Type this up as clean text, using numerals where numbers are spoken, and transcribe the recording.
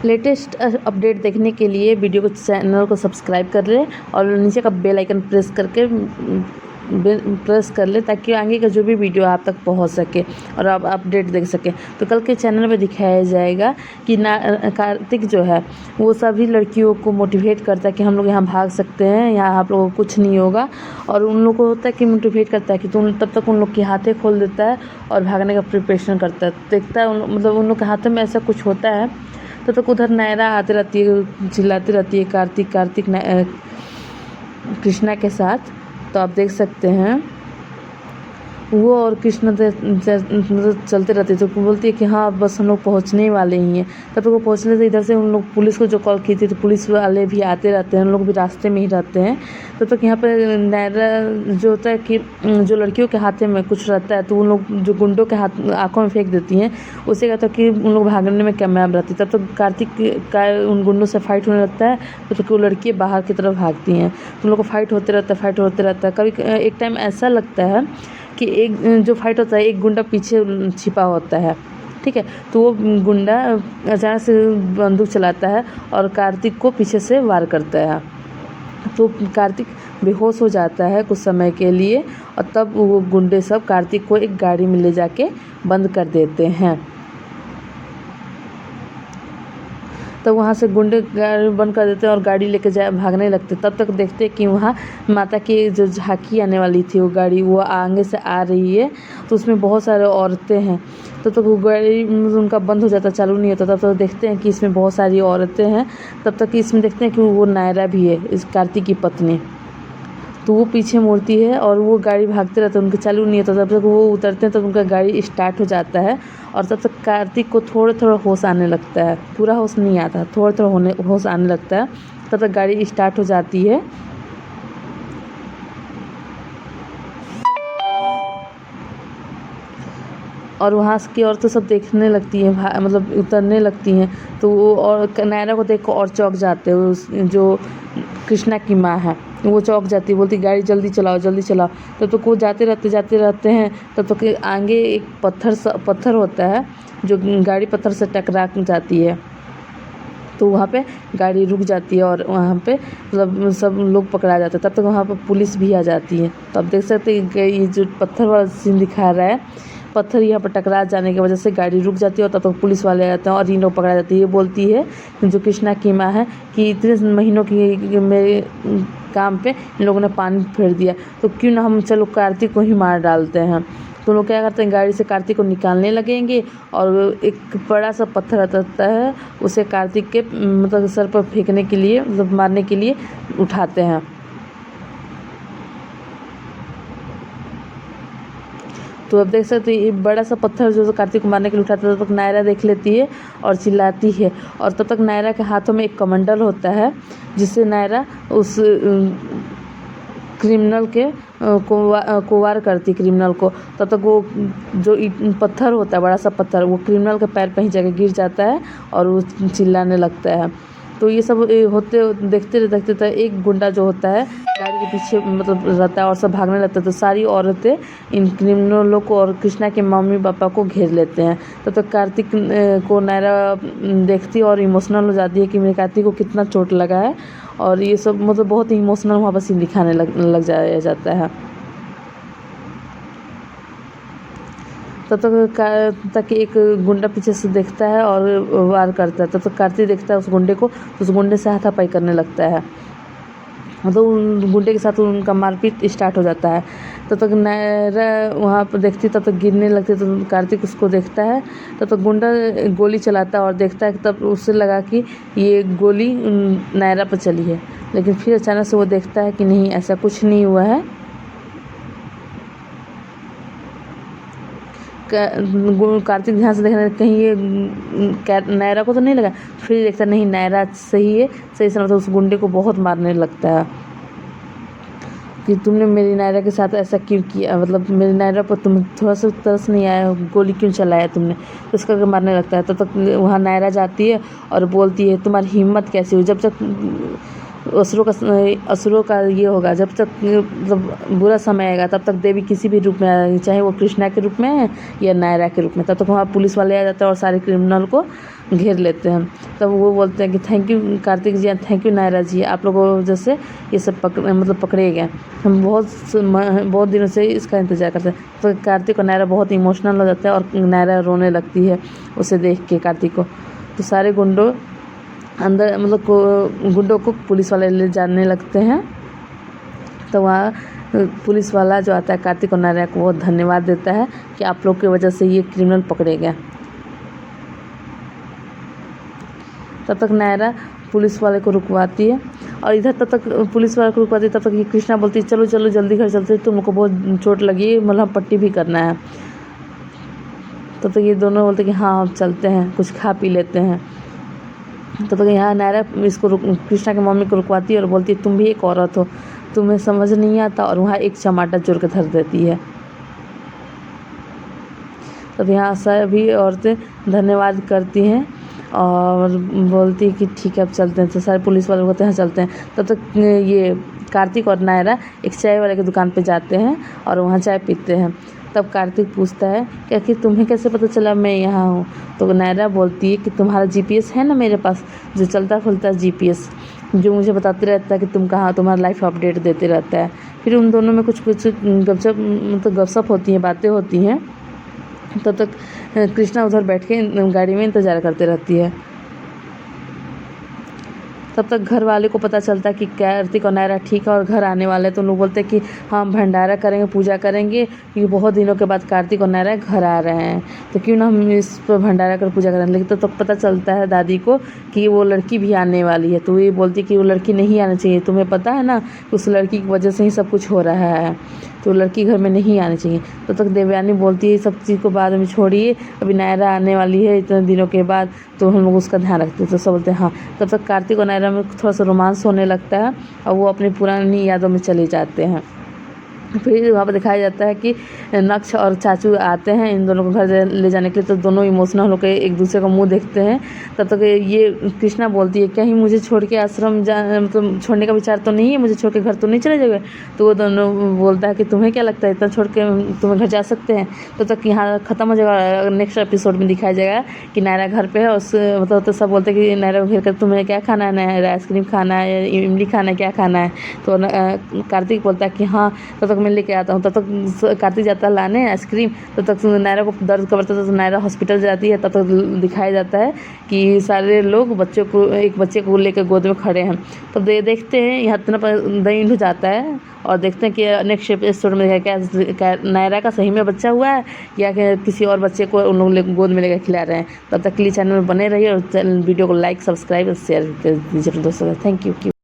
Latest update देखने के लिए वीडियो को चैनल को सब्सक्राइब कर लें और नीचे का बेल आइकन प्रेस कर ले ताकि आगे का जो भी वीडियो आप तक पहुंच सके और आप अपडेट देख सकें। तो कल के चैनल में दिखाया जाएगा कि कार्तिक जो है वो सभी लड़कियों को मोटिवेट करता है कि हम लोग यहाँ भाग सकते हैं, यहाँ आप लोगों को कुछ नहीं होगा। और उन लोग को होता है कि मोटिवेट करता है कि तब तक उन लोग के हाथे खोल देता है और भागने का प्रिपरेशन करता है। देखता है मतलब उन लोग के हाथों में ऐसा कुछ होता है तब तक उधर नायरा आती रहती है, चिल्लाती रहती है कार्तिक कृष्णा के साथ। तो आप देख सकते हैं वो और कृष्ण मतलब चलते रहते तो बोलती है कि हाँ बस हम लोग पहुँचने वाले ही हैं। तब तक वो पहुँचने से इधर से उन लोग पुलिस को जो कॉल की थी तो पुलिस वाले भी आते रहते हैं, उन लोग भी रास्ते में ही रहते हैं। तब तक यहाँ पर नायरा जो होता है कि जो लड़कियों के हाथ में कुछ रहता है तो उन लोग जो गुंडों के हाथ आँखों में फेंक देती हैं, उससे कहता है कि उन लोग भागने में कामयाब रहती है। तब तक कार्तिक का उन गुंडों से फाइट होने लगता है। तब तक वो लड़कियाँ बाहर की तरफ भागती हैं, तो उन लोग को फाइट होते रहता है। कभी एक टाइम ऐसा लगता है कि एक जो फाइट होता है एक गुंडा पीछे छिपा होता है, ठीक है। तो वो गुंडा अचानक से बंदूक चलाता है और कार्तिक को पीछे से वार करता है। तो कार्तिक बेहोश हो जाता है कुछ समय के लिए और तब वो गुंडे सब कार्तिक को एक गाड़ी में ले जाके बंद कर देते हैं। तब वहाँ से गुंडे गाड़ी बंद कर देते हैं और गाड़ी लेके भागने लगते। तब तक देखते हैं कि वहाँ माता की जो झांकी आने वाली थी वो गाड़ी वो आगे से आ रही है, तो उसमें बहुत सारे औरतें हैं। तब तक वो गाड़ी उनका बंद हो जाता, चालू नहीं होता। तब तक देखते हैं कि इसमें बहुत सारी औरतें हैं। तब तक इसमें देखते हैं कि वो नायरा भी है, इस कार्तिक की पत्नी। तो वो पीछे मुड़ती है और वो गाड़ी भागते रहते हैं, उनके चालू नहीं होता। तब तक वो उतरते हैं तब उनका गाड़ी स्टार्ट हो जाता है और तब तक कार्तिक को थोड़ा होश आने लगता है, पूरा होश नहीं आता, थोड़ा होश आने लगता है। तब तक गाड़ी स्टार्ट हो जाती है और वहाँ की औरतें सब देखने लगती हैं, मतलब उतरने लगती हैं। तो वो और नायरा को देख कर और चौंक जाते हैं। उस जो कृष्णा की माँ है वो चौंक जाती है, बोलती गाड़ी जल्दी चलाओ जल्दी चलाओ। तब तक वो जाते रहते हैं। तब तक आगे एक पत्थर होता है जो गाड़ी पत्थर से टकरा जाती है, तो वहाँ पे गाड़ी रुक जाती है और वहाँ पे मतलब सब लोग पकड़ा जाते हैं। तब तक वहाँ पर पुलिस भी आ जाती है। तो आप देख सकते हैं कि ये जो पत्थर वाला सीन दिखा रहा है, पत्थर यहाँ पर टकरा जाने की वजह से गाड़ी रुक जाती है और तब तक पुलिस वाले आते हैं और इन लोग पकड़ा जाती है। ये बोलती है जो कृष्णा की माँ है कि इतने महीनों की मेरे काम पे इन लोगों ने पानी फेर दिया, तो क्यों ना हम चलो कार्तिक को ही मार डालते हैं। तो लोग क्या करते हैं, गाड़ी से कार्तिक को निकालने लगेंगे और एक बड़ा सा पत्थर रहता है उसे कार्तिक के मतलब सर पर फेंकने के लिए, मतलब मारने के लिए उठाते हैं। तो अब देख सकते हैं ये बड़ा सा पत्थर जो कार्तिक को मारने के लिए उठाता है। तब तक नायरा देख लेती है और चिल्लाती है और तब तक नायरा के हाथों में एक कमंडल होता है जिससे नायरा उस क्रिमिनल के को वार करती क्रिमिनल को। तब तक वो जो पत्थर होता है बड़ा सा पत्थर वो क्रिमिनल के पैर पे ही जाके गिर जाता है और वो चिल्लाने लगता है। तो ये सब होते देखते एक गुंडा जो होता है गाड़ी के पीछे मतलब रहता है और सब भागने लगता है। तो सारी औरतें इन क्रिमिनलों को और कृष्णा के मम्मी पापा को घेर लेते हैं। तब तक कार्तिक को नायरा देखती है और इमोशनल हो जाती है कि मेरे कार्तिक को कितना चोट लगा है। और ये सब मतलब बहुत ही इमोशनल वहाँ पर सीन दिखाने लग जाता है। तब तक एक गुंडा पीछे से देखता है और वार करता है। तब तक कार्तिक देखता है उस गुंडे को, तो उस गुंडे से हाथापाई करने लगता है। मतलब उन गुंडे के साथ उनका मारपीट स्टार्ट हो जाता है। तब तक नायरा वहाँ पर देखती, तब तक गिरने लगती, तो कार्तिक उसको देखता है। तब तक गुंडा गोली चलाता है और देखता है, तब उससे लगा कि ये गोली नायरा पर चली है, लेकिन फिर अचानक से वो देखता है कि नहीं ऐसा कुछ नहीं हुआ है। कार्तिक ध्यान से देखने कहीं ये नायरा को तो नहीं लगा, फिर देखता नहीं नायरा सही है, सही से मतलब उस गुंडे को बहुत मारने लगता है कि तुमने मेरी नायरा के साथ ऐसा क्यों किया, मतलब मेरी नायरा पर तुम थोड़ा सा तरस नहीं आया, गोली क्यों चलाया तुमने, तो उसका मारने लगता है। तब तक वहाँ नायरा जाती है और बोलती है तुम्हारी हिम्मत कैसी हुई, जब तक असुरों का ये होगा, जब तक मतलब बुरा समय आएगा तब तक देवी किसी भी रूप में आएगी, चाहे वो कृष्णा के रूप में है या नायरा के रूप में। तब तक वहाँ पुलिस वाले आ जाते हैं और सारे क्रिमिनल को घेर लेते हैं। तब वो बोलते हैं कि thank you Kartik ji, thank you Naira ji, आप लोगों की वजह से ये सब पकड़े गए। हम बहुत दिनों से इसका इंतज़ार करते हैं। तो कार्तिक और नायरा बहुत इमोशनल हो जाते हैं और नायरा रोने लगती है उसे देख के कार्तिक को। तो सारे गुंडों अंदर मतलब गुंडों को पुलिस वाले ले जाने लगते हैं। तो वहाँ पुलिस वाला जो आता है कार्तिक और नायरा को बहुत धन्यवाद देता है कि आप लोग की वजह से ये क्रिमिनल पकड़े गए। तब तक नायरा पुलिस वाले को रुकवाती है और इधर तब तक पुलिस वाले को रुकवाती है, तब तक ये कृष्णा बोलती है चलो चलो जल्दी घर चलते, तुम लोग को बहुत चोट लगी, मलहम पट्टी भी करना है। तब तक ये दोनों बोलते हैं कि हाँ हम चलते हैं, कुछ खा पी लेते हैं। तब तक यहाँ नायरा इसको कृष्णा की मम्मी को रुकवाती है और बोलती है तुम भी एक औरत हो, तुम्हें समझ नहीं आता, और वहाँ एक टमाटर जोड़ के धर देती है। तब यहाँ सभी औरतें धन्यवाद करती हैं और बोलती है कि ठीक है अब चलते हैं। तो सारे पुलिस वाले बोलते हैं चलते हैं। तब तक ये कार्तिक और नायरा एक चाय वाले की दुकान पे जाते हैं और वहाँ चाय पीते हैं। तब कार्तिक पूछता है क्या कि तुम्हें कैसे पता चला मैं यहाँ हूँ। तो नायरा बोलती है कि तुम्हारा जीपीएस है ना मेरे पास, जो चलता खुलता जीपीएस, जो मुझे बताते रहता है कि तुम कहाँ, तुम्हारा लाइफ अपडेट देते रहता है। फिर उन दोनों में कुछ गपशप होती हैं, बातें होती हैं। तब तक कृष्णा उधर बैठ के गाड़ी में इंतज़ार करते रहती है। तब तक घर वाले को पता चलता है कि कार्तिक और नायरा ठीक है और घर आने वाले हैं। तो लोग बोलते हैं कि हम भंडारा करेंगे, पूजा करेंगे, क्योंकि बहुत दिनों के बाद कार्तिक और नायरा घर आ रहे हैं, तो क्यों ना हम इस पर भंडारा कर पूजा करें। लेकिन तो पता चलता है दादी को कि वो लड़की भी आने वाली है। तो ये बोलती है कि वो लड़की नहीं आनी चाहिए, तुम्हें पता है ना उस लड़की की वजह से ही सब कुछ हो रहा है, तो लड़की घर में नहीं आनी चाहिए। तब तक देवयानी बोलती है सब चीज़ को बाद में छोड़िए, अभी नायरा आने वाली है इतने दिनों के बाद, तो हम लोग उसका ध्यान रखते हैं। तो सब बोलते हैं हाँ। तब तक कार्तिक और नायरा में थोड़ा सा रोमांस होने लगता है और वो अपनी पुरानी यादों में चले जाते हैं। फिर वहाँ पर दिखाया जाता है कि नक्ष और चाचू आते हैं इन दोनों को घर ले जाने के लिए। तो दोनों इमोशनल होकर एक दूसरे का मुंह देखते हैं। तब तक ये कृष्णा बोलती है कहीं मुझे छोड़ के आश्रम मतलब छोड़ने का विचार तो नहीं है, मुझे छोड़ के घर तो नहीं चले जाओगे। तो वो दोनों बोलता है कि तुम्हें क्या लगता है इतना छोड़ के तुम्हें घर जा सकते हैं। तब तक यहाँ ख़त्म हो जाएगा। नेक्स्ट एपिसोड में दिखाया जाएगा कि नायरा घर पर है और मतलब तो सब बोलते हैं कि नायरा को घेर कर तुम्हें क्या खाना है, नायरा आइसक्रीम खाना है, इमली खाना है, क्या खाना है। तो कार्तिक बोलता है कि हाँ तब तक मैं लेके आता हूँ। तब तक कार्तिक जाता है लाने आइसक्रीम। तब तक नायरा को दर्द करता था तो नायरा हॉस्पिटल जाती है। तब तक दिखाया जाता है कि सारे लोग एक बच्चे को लेकर गोद में खड़े हैं। तब देखते हैं यहाँ इतना दही हो जाता है और देखते हैं कि नेक्स्ट एपिसोड में क्या नायरा का सही में बच्चा हुआ है या किसी और बच्चे को उन लोग गोद में लेकर खिला रहे हैं। तब तक के लिए चैनल में बने रहिए और वीडियो को लाइक, सब्सक्राइब और शेयर कर दीजिए दोस्तों। Thank you.